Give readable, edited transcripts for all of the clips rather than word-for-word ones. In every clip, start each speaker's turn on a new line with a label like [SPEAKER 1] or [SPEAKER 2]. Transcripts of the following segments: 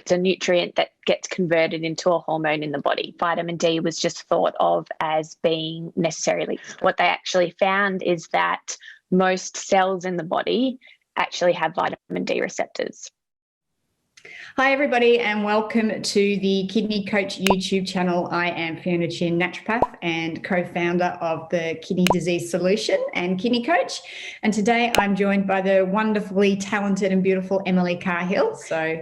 [SPEAKER 1] it's a nutrient that gets converted into a hormone in the body. Vitamin D was just thought of as being necessarily. What they actually found is that most cells in the body actually have vitamin D receptors.
[SPEAKER 2] Hi everybody and welcome to the Kidney Coach YouTube channel. I am Fiona, naturopath and co-founder of the Kidney Disease Solution and Kidney Coach. And today I'm joined by the wonderfully talented and beautiful Emily Cahill. So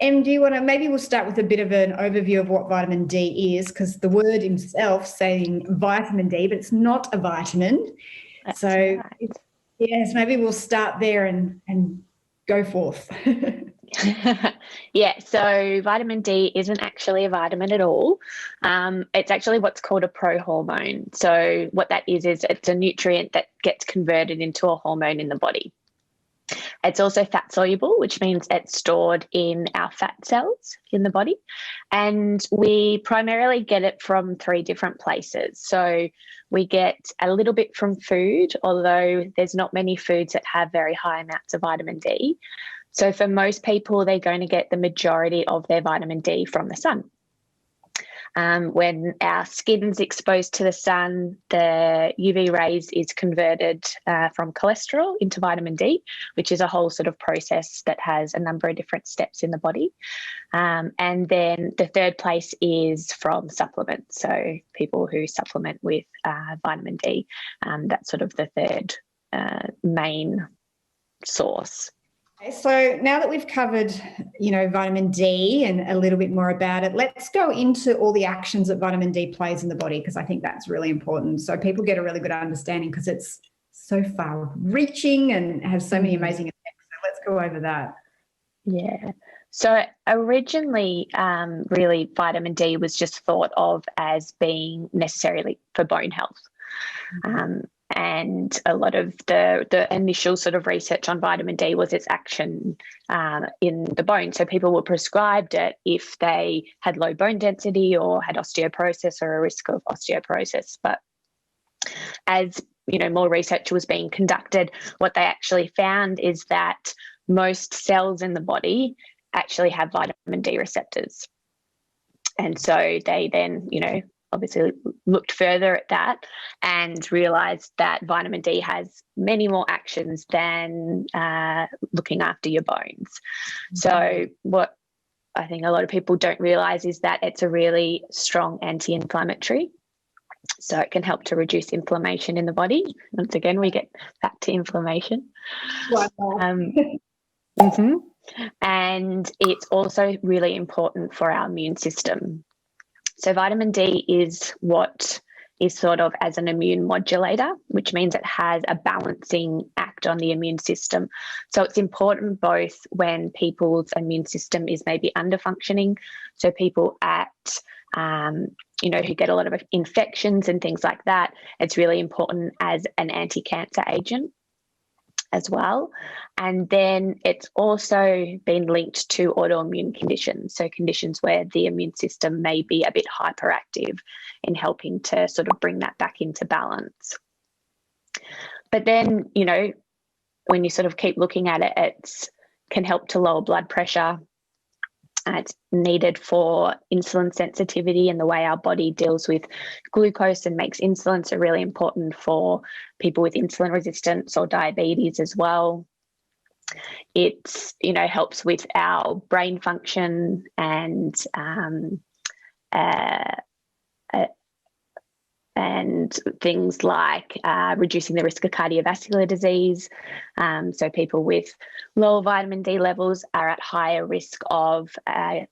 [SPEAKER 2] Em, do you want to, maybe we'll start with a bit of an overview of what vitamin D is, because the word itself saying vitamin D, but it's not a vitamin.
[SPEAKER 1] That's right.
[SPEAKER 2] Yes, maybe we'll start there and go forth.
[SPEAKER 1] Yeah, so vitamin D isn't actually a vitamin at all. It's actually what's called a prohormone. So what that is it's a nutrient that gets converted into a hormone in the body. It's also fat-soluble, which means it's stored in our fat cells in the body. And we primarily get it from 3 different places. So we get a little bit from food, although there's not many foods that have very high amounts of vitamin D. So for most people, they're going to get the majority of their vitamin D from the sun. When our skin's exposed to the sun, the UV rays is converted from cholesterol into vitamin D, which is a whole sort of process that has a number of different steps in the body. And then the third place is from supplements. So people who supplement with vitamin D, that's sort of the third main source.
[SPEAKER 2] So now that we've covered, vitamin D and a little bit more about it, let's go into all the actions that vitamin D plays in the body, because I think that's really important. So people get a really good understanding, because it's so far reaching and has so many amazing effects. So let's go over that.
[SPEAKER 1] Yeah. So originally, really vitamin D was just thought of as being necessarily for bone health. And a lot of the initial sort of research on vitamin D was its action in the bone. So people were prescribed it if they had low bone density or had osteoporosis or a risk of osteoporosis. But as more research was being conducted, what they actually found is that most cells in the body actually have vitamin D receptors. And so they then, obviously looked further at that and realised that vitamin D has many more actions than looking after your bones. So what I think a lot of people don't realise is that it's a really strong anti-inflammatory. So it can help to reduce inflammation in the body. Once again, we get back to inflammation. And it's also really important for our immune system. So vitamin D is what is sort of as an immune modulator, which means it has a balancing act on the immune system. So it's important both when people's immune system is maybe under functioning. So people who get a lot of infections and things like that, it's really important as an anti-cancer agent as well. And then it's also been linked to autoimmune conditions, so conditions where the immune system may be a bit hyperactive in helping to sort of bring that back into balance. But then, when you sort of keep looking at it, it can help to lower blood pressure. It's needed for insulin sensitivity and the way our body deals with glucose and makes insulin, so really important for people with insulin resistance or diabetes as well. It helps with our brain function and things like reducing the risk of cardiovascular disease. So people with lower vitamin D levels are at higher risk of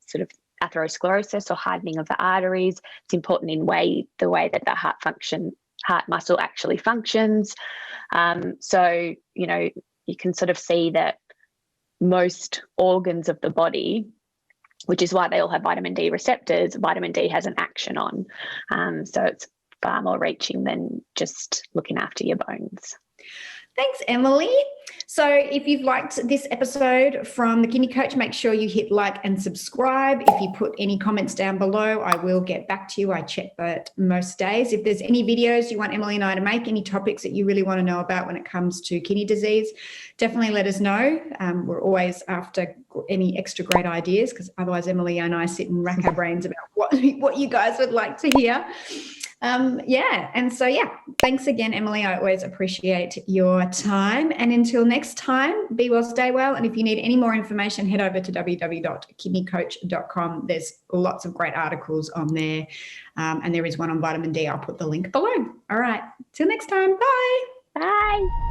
[SPEAKER 1] sort of atherosclerosis or hardening of the arteries. It's important in the way that the heart muscle actually functions. So, you can sort of see that most organs of the body, which is why they all have vitamin D receptors, vitamin D has an action on. So it's far more reaching than just looking after your bones.
[SPEAKER 2] Thanks, Emily. So if you've liked this episode from The Kidney Coach, make sure you hit like and subscribe. If you put any comments down below, I will get back to you. I check that most days. If there's any videos you want Emily and I to make, any topics that you really want to know about when it comes to kidney disease, definitely let us know. We're always after any extra great ideas, because otherwise Emily and I sit and rack our brains about what you guys would like to hear. Thanks again, Emily. I always appreciate your time. And until next time, be well, stay well. And if you need any more information, head over to www.kidneycoach.com. There's lots of great articles on there. And there is one on vitamin D. I'll put the link below. All right. Till next time. Bye.
[SPEAKER 1] Bye.